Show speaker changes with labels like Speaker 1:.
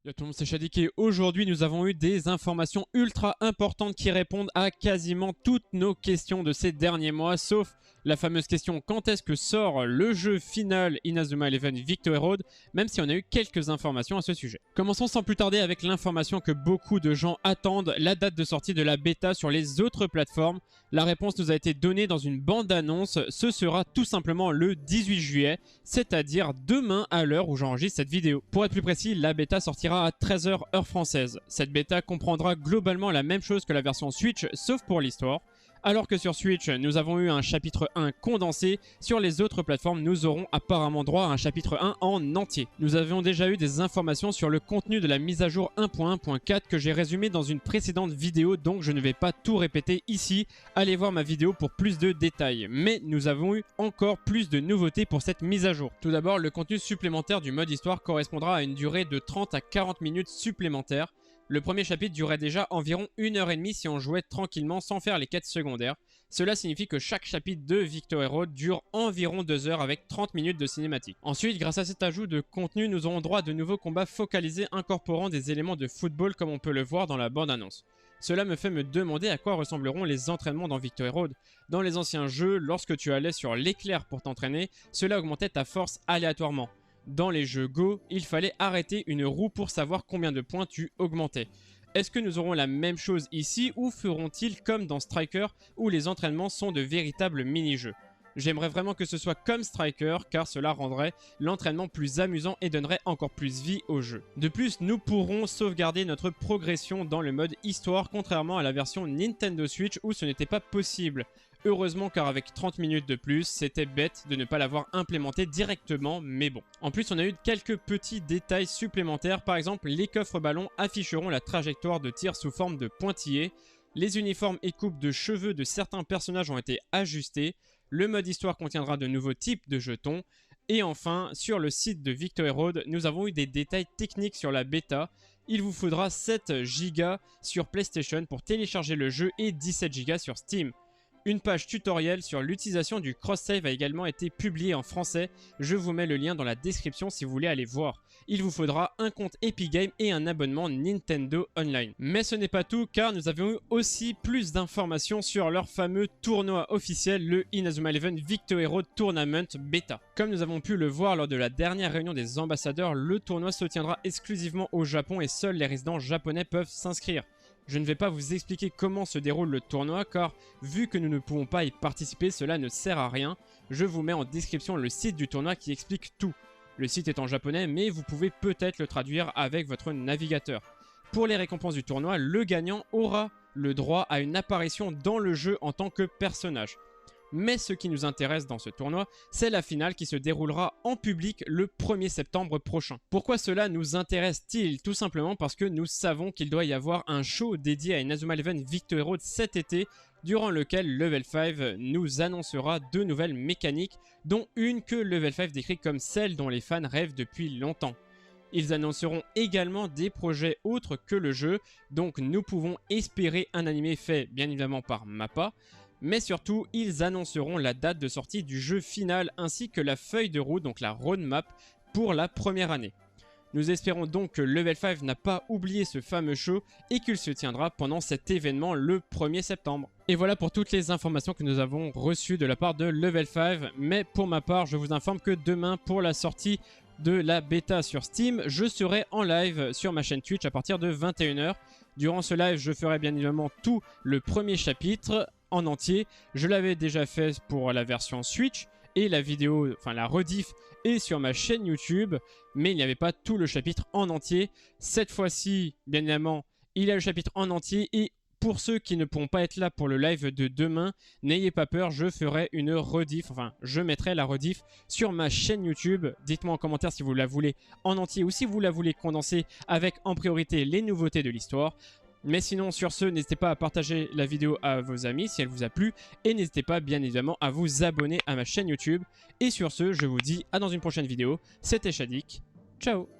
Speaker 1: Yo tout le monde, c'est Shadik et aujourd'hui nous avons eu des informations ultra importantes qui répondent à quasiment toutes nos questions de ces derniers mois, sauf la fameuse question quand est-ce que sort le jeu final Inazuma Eleven Victory Road, même si on a eu quelques informations à ce sujet. Commençons sans plus tarder avec l'information que beaucoup de gens attendent, la date de sortie de la bêta sur les autres plateformes. La réponse nous a été donnée dans une bande-annonce, ce sera tout simplement le 18 juillet, c'est-à-dire demain à l'heure où j'enregistre cette vidéo. Pour être plus précis, la bêta sortira à 13 h heure française. Cette bêta comprendra globalement la même chose que la version Switch, sauf pour l'histoire. Alors que sur Switch, nous avons eu un chapitre 1 condensé, sur les autres plateformes, nous aurons apparemment droit à un chapitre 1 en entier. Nous avions déjà eu des informations sur le contenu de la mise à jour 1.1.4 que j'ai résumé dans une précédente vidéo, donc je ne vais pas tout répéter ici. Allez voir ma vidéo pour plus de détails. Mais nous avons eu encore plus de nouveautés pour cette mise à jour. Tout d'abord, le contenu supplémentaire du mode histoire correspondra à une durée de 30 à 40 minutes supplémentaires. Le premier chapitre durait déjà environ 1h30 si on jouait tranquillement sans faire les quêtes secondaires. Cela signifie que chaque chapitre de Victory Road dure environ 2 heures avec 30 minutes de cinématique. Ensuite, grâce à cet ajout de contenu, nous aurons droit à de nouveaux combats focalisés incorporant des éléments de football comme on peut le voir dans la bande-annonce. Cela me fait me demander à quoi ressembleront les entraînements dans Victory Road. Dans les anciens jeux, lorsque tu allais sur l'éclair pour t'entraîner, cela augmentait ta force aléatoirement. Dans les jeux Go, il fallait arrêter une roue pour savoir combien de points tu augmentais. Est-ce que nous aurons la même chose ici ou feront-ils comme dans Striker où les entraînements sont de véritables mini-jeux? J'aimerais vraiment que ce soit comme Striker car cela rendrait l'entraînement plus amusant et donnerait encore plus vie au jeu. De plus, nous pourrons sauvegarder notre progression dans le mode histoire contrairement à la version Nintendo Switch où ce n'était pas possible. Heureusement car avec 30 minutes de plus, c'était bête de ne pas l'avoir implémenté directement, mais bon. En plus, on a eu quelques petits détails supplémentaires, par exemple les coffres ballons afficheront la trajectoire de tir sous forme de pointillés, les uniformes et coupes de cheveux de certains personnages ont été ajustés, le mode histoire contiendra de nouveaux types de jetons, et enfin, sur le site de Victory Road, nous avons eu des détails techniques sur la bêta. Il vous faudra 7 Go sur PlayStation pour télécharger le jeu et 17 Go sur Steam. Une page tutoriel sur l'utilisation du cross-save a également été publiée en français. Je vous mets le lien dans la description si vous voulez aller voir. Il vous faudra un compte Epic Games et un abonnement Nintendo Online. Mais ce n'est pas tout car nous avons eu aussi plus d'informations sur leur fameux tournoi officiel, le Inazuma Eleven Victory Road Tournament Beta. Comme nous avons pu le voir lors de la dernière réunion des ambassadeurs, le tournoi se tiendra exclusivement au Japon et seuls les résidents japonais peuvent s'inscrire. Je ne vais pas vous expliquer comment se déroule le tournoi car vu que nous ne pouvons pas y participer, cela ne sert à rien. Je vous mets en description le site du tournoi qui explique tout. Le site est en japonais mais vous pouvez peut-être le traduire avec votre navigateur. Pour les récompenses du tournoi, le gagnant aura le droit à une apparition dans le jeu en tant que personnage. Mais ce qui nous intéresse dans ce tournoi, c'est la finale qui se déroulera en public le 1er septembre prochain. Pourquoi cela nous intéresse-t-il? Tout simplement parce que nous savons qu'il doit y avoir un show dédié à Inazuma Eleven Victory Road cet été, durant lequel Level 5 nous annoncera deux nouvelles mécaniques, dont une que Level 5 décrit comme celle dont les fans rêvent depuis longtemps. Ils annonceront également des projets autres que le jeu, donc nous pouvons espérer un animé fait bien évidemment par MAPPA, mais surtout ils annonceront la date de sortie du jeu final ainsi que la feuille de route, donc la roadmap pour la première année. Nous espérons donc que Level 5 n'a pas oublié ce fameux show et qu'il se tiendra pendant cet événement le 1er septembre. Et voilà pour toutes les informations que nous avons reçues de la part de Level 5, mais pour ma part je vous informe que demain pour la sortie de la bêta sur Steam, je serai en live sur ma chaîne Twitch à partir de 21 h. Durant ce live, je ferai bien évidemment tout le premier chapitre en entier. Je l'avais déjà fait pour la version Switch et la vidéo, enfin la rediff est sur ma chaîne YouTube, mais il n'y avait pas tout le chapitre en entier. Cette fois-ci, bien évidemment, il y a le chapitre en entier et pour ceux qui ne pourront pas être là pour le live de demain, n'ayez pas peur, je ferai une rediff, enfin je mettrai la rediff sur ma chaîne YouTube. Dites-moi en commentaire si vous la voulez en entier ou si vous la voulez condensée avec en priorité les nouveautés de l'histoire. Mais sinon, sur ce, n'hésitez pas à partager la vidéo à vos amis si elle vous a plu. Et n'hésitez pas, bien évidemment, à vous abonner à ma chaîne YouTube. Et sur ce, je vous dis à dans une prochaine vidéo. C'était Shadik. Ciao!